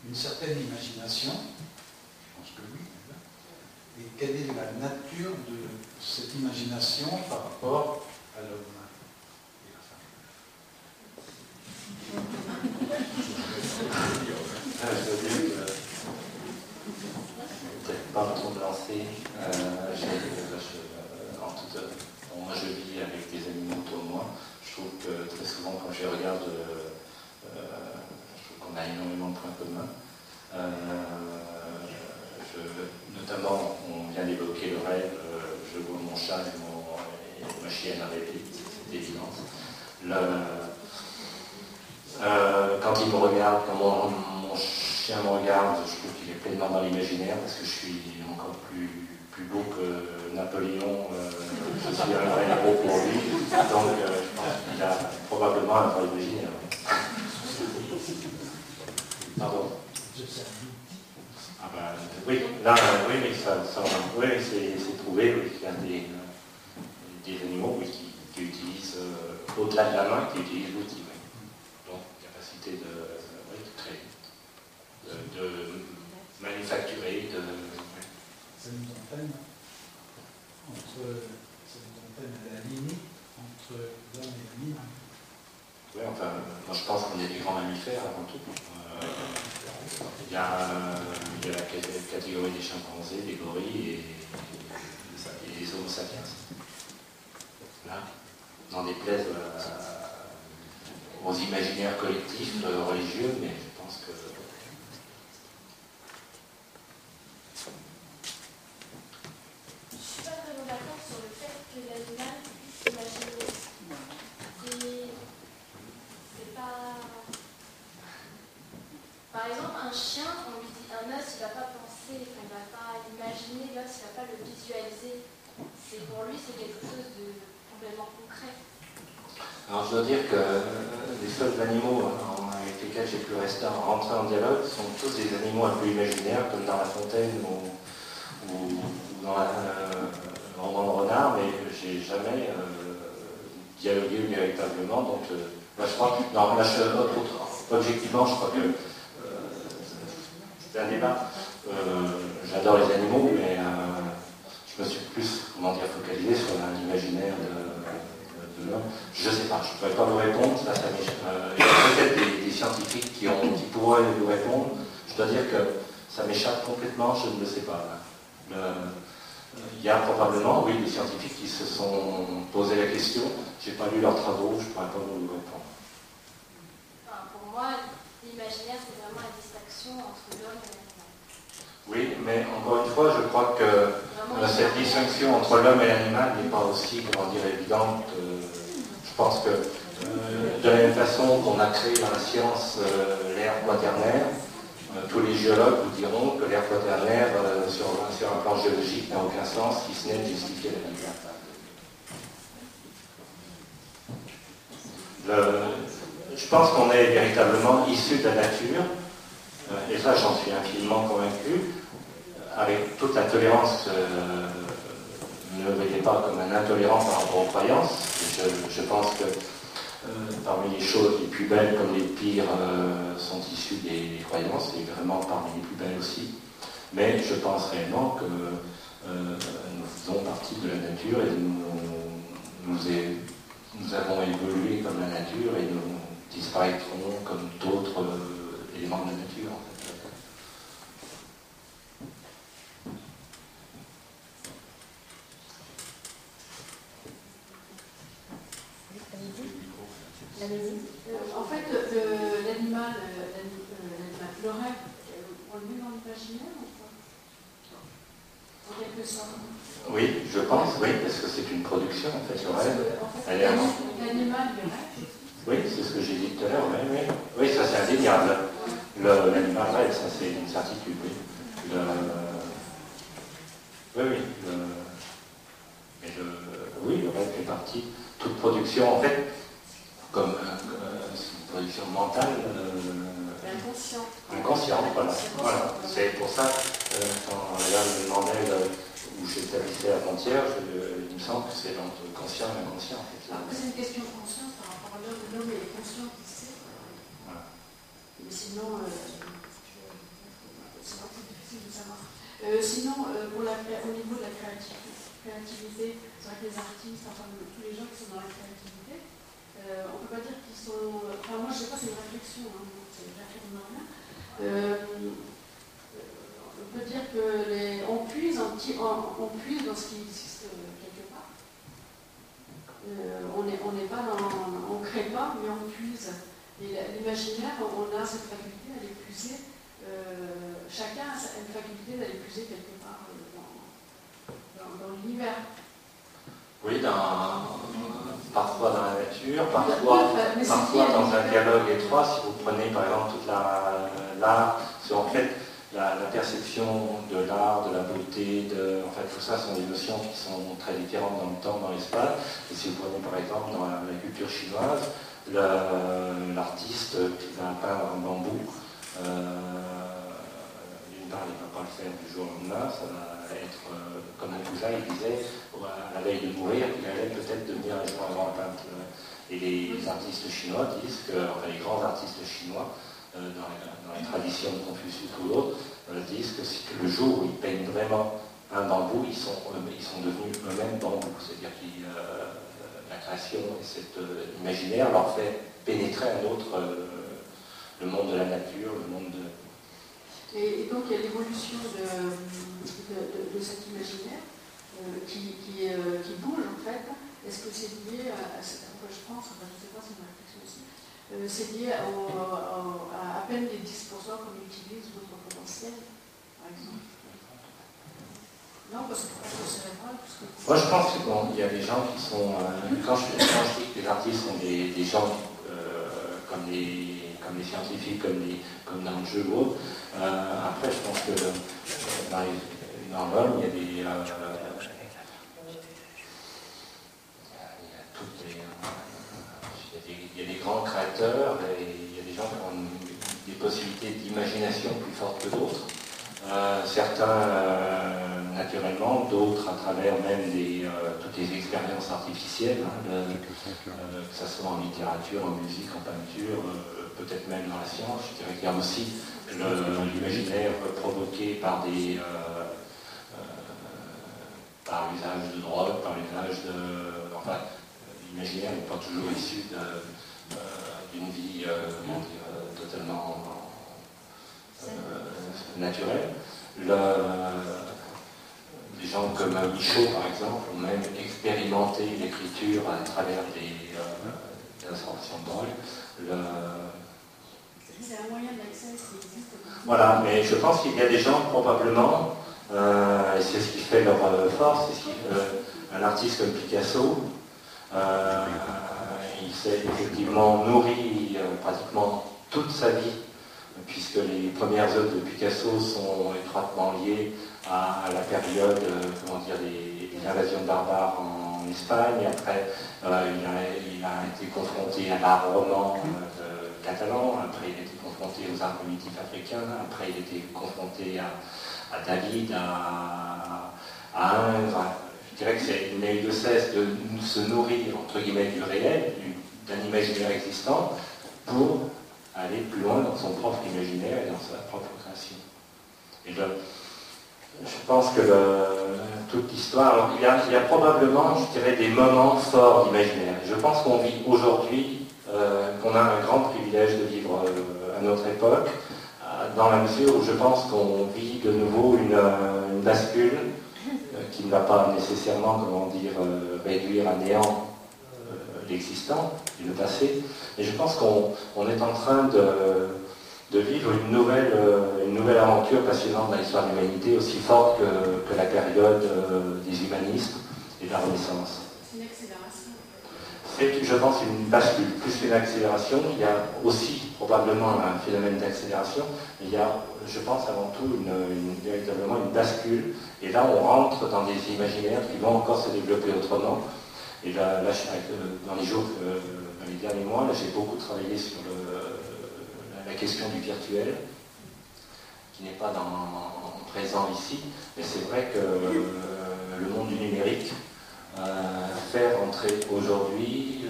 une certaine imagination? Je pense que oui. Et quelle est la nature de cette imagination par rapport à l'homme et la femme? Je veux dire que peut-être pas trop de lancer. Moi je vis avec des animaux autour de moi. Je trouve que très souvent quand je les regarde, je trouve qu'on a énormément de points communs. Notamment, on vient d'évoquer le rêve, je vois mon chat et ma chienne rêver, c'est évident. Quand il me regarde, quand mon chien me regarde, je trouve qu'il est pleinement dans l'imaginaire parce que je suis encore plus beau que Napoléon, je suis un vrai héros pour lui, donc je pense qu'il a probablement un vrai imaginaire. Pardon? Ah ben, oui, là, oui, c'est prouvé oui, qu'il y a des animaux oui, qui utilisent, au-delà de la main, qui utilisent l'outil. Oui. Donc, capacité de créer, de manufacturer, Ça nous entraîne à la limite entre l'homme et l'animal. Oui, enfin, moi je pense qu'on est des grands mammifères avant tout. Il y a la catégorie des chimpanzés, des gorilles et des homo sapiens. Là, n'en déplaise aux imaginaires collectifs religieux, mais je pense que... Je ne suis pas vraiment d'accord sur le fait que l'animal puisse imaginer. C'est pas... Par exemple, un chien, on lui dit un os, il ne va pas penser, il ne va pas imaginer l'os, il ne va pas le visualiser. Pour lui, c'est quelque chose de complètement concret. Alors je dois dire que les seuls animaux avec lesquels j'ai pu rentrer en dialogue sont tous des animaux un peu imaginaires, comme dans La Fontaine ou dans le roman de Renard, mais j'ai jamais dialogué véritablement. Donc moi, je crois que, objectivement, je crois que c'est un débat. J'adore les animaux, mais je me suis plus, focalisé sur l'imaginaire de l'homme. Je ne sais pas, je ne pourrais pas vous répondre. Ça il y a peut-être des scientifiques qui pourraient vous répondre. Je dois dire que ça m'échappe complètement, je ne le sais pas. Il y a probablement, oui, des scientifiques qui se sont posé la question. Je n'ai pas lu leurs travaux, je ne pourrais pas vous répondre. Enfin, pour moi, l'imaginaire, c'est vraiment la distinction entre l'homme et l'animal. Oui, mais encore une fois, je crois que cette distinction entre l'homme et l'animal n'est pas aussi, évidente. Je pense que de la même façon qu'on a créé dans la science l'ère quaternaire, tous les géologues vous diront que l'ère quaternaire, sur un plan géologique, n'a aucun sens, si ce n'est de justifier la vie. Je pense qu'on est véritablement issu de la nature, et ça j'en suis infiniment convaincu, avec toute la tolérance, ne le voyez pas comme un intolérant par rapport aux croyances. Je pense que parmi les choses les plus belles comme les pires sont issues des croyances, et vraiment parmi les plus belles aussi. Mais je pense réellement que nous faisons partie de la nature et nous avons évolué comme la nature et nous disparaîtrons comme d'autres éléments de la nature. En fait. En fait, l'animal, le rêve, on le met dans l'imaginaire ou pas? En quelque sorte. Oui, je pense, oui, parce que c'est une production, en fait, le rêve. L'animal, le rêve. Oui, c'est ce que j'ai dit tout à l'heure, oui. Oui, ça c'est indéniable. L'animal rêve, ça c'est une certitude, oui. Oui, le rêve fait partie. Toute production, en fait, comme une production mentale. Inconsciente, voilà. C'est pour ça, quand on regarde le Mandel où j'établissais la frontière, il me semble que c'est entre conscient et inconscient. En fait. Après, c'est une question de conscience par rapport à l'homme. L'homme est conscient qu'il sait. Voilà. Mais sinon, difficile de savoir. Sinon, au niveau de la créativité, c'est vrai que les artistes, enfin tous les gens qui sont dans la créativité, on ne peut pas dire qu'ils sont... Enfin moi je sais pas, c'est une réflexion, hein, j'affirme rien. On peut dire qu'on puise dans ce qui existe quelque part. On n'est pas dans... On ne crée pas, mais on puise. Et l'imaginaire, on a cette faculté à l'épuiser. Chacun a une faculté d'aller puiser quelque part dans l'univers. Oui, parfois dans la nature, parfois dans un dialogue étroit. Si vous prenez par exemple toute l'art, c'est en fait la perception de l'art, de la beauté, en fait tout ça sont des notions qui sont très différentes dans le temps, dans l'espace. Et si vous prenez par exemple dans la culture chinoise, l'artiste qui va peindre un bambou, d'une part il ne va pas le faire du jour au lendemain, ça va être, comme Cousin il disait, à la veille de mourir, il allait peut-être devenir un jour un grand peintre. Et les artistes chinois disent que, enfin les grands artistes chinois, dans les traditions de Confucius ou d'autres, disent que le jour où ils peignent vraiment un bambou, ils sont devenus eux-mêmes bambous. C'est-à-dire que la création et cet imaginaire leur fait pénétrer un autre, le monde de la nature, le monde de... Et donc il y a l'évolution de cet imaginaire qui bouge en fait. Est-ce que c'est lié à je pense, enfin, je ne sais pas, c'est une réflexion aussi, c'est lié à peine les 10% qu'on utilise notre potentiel, par exemple? Non, parce que c'est cérébral. Moi je pense qu'il y a des gens qui sont... quand je dis que les artistes sont des gens comme les scientifiques, comme dans le jeu ou autre. Après, je pense que dans l'homme, il y a des grands créateurs et il y a des gens qui ont des possibilités d'imagination plus fortes que d'autres. Certains naturellement, d'autres à travers même toutes les expériences artificielles, que ce soit en littérature, en musique, en peinture, peut-être même dans la science. Je dirais qu'il y a aussi l'imaginaire provoqué par l'usage de drogue, par l'usage de... Enfin, l'imaginaire n'est pas toujours issu d'une vie totalement naturelle. Des gens comme Michaud, par exemple, ont même expérimenté l'écriture à travers des installations de drogue. C'est un moyen d'accès qui existe. Voilà, mais je pense qu'il y a des gens probablement, et c'est ce qui fait leur force, un artiste comme Picasso, il s'est effectivement nourri pratiquement toute sa vie, puisque les premières œuvres de Picasso sont étroitement liées à la période, des invasions barbares en Espagne. Après, il a été confronté à l'art roman catalan, après il a été confronté aux arts primitifs africains, après il a été confronté à David, à Ingres. Je dirais qu'il n'a eu de cesse de se nourrir, entre guillemets, du réel, d'un imaginaire existant, pour aller plus loin dans son propre imaginaire et dans sa propre création. Et je pense que toute l'histoire, il y a probablement, je dirais, des moments forts d'imaginaire. Je pense qu'on vit aujourd'hui, qu'on a un grand privilège de vivre à notre époque, dans la mesure où je pense qu'on vit de nouveau une bascule qui ne va pas nécessairement, réduire à néant l'existant et le passé. Et je pense qu'on est en train de vivre une nouvelle aventure passionnante dans l'histoire de l'humanité, aussi forte que la période des humanistes et de la Renaissance. C'est une accélération. C'est, je pense, une bascule, plus qu'une accélération. Il y a aussi probablement un phénomène d'accélération, mais il y a, je pense, avant tout véritablement une bascule. Et là, on rentre dans des imaginaires qui vont encore se développer autrement. Et là dans les derniers mois, j'ai beaucoup travaillé sur la question du virtuel, qui n'est pas présent ici, mais c'est vrai que le monde du numérique fait rentrer aujourd'hui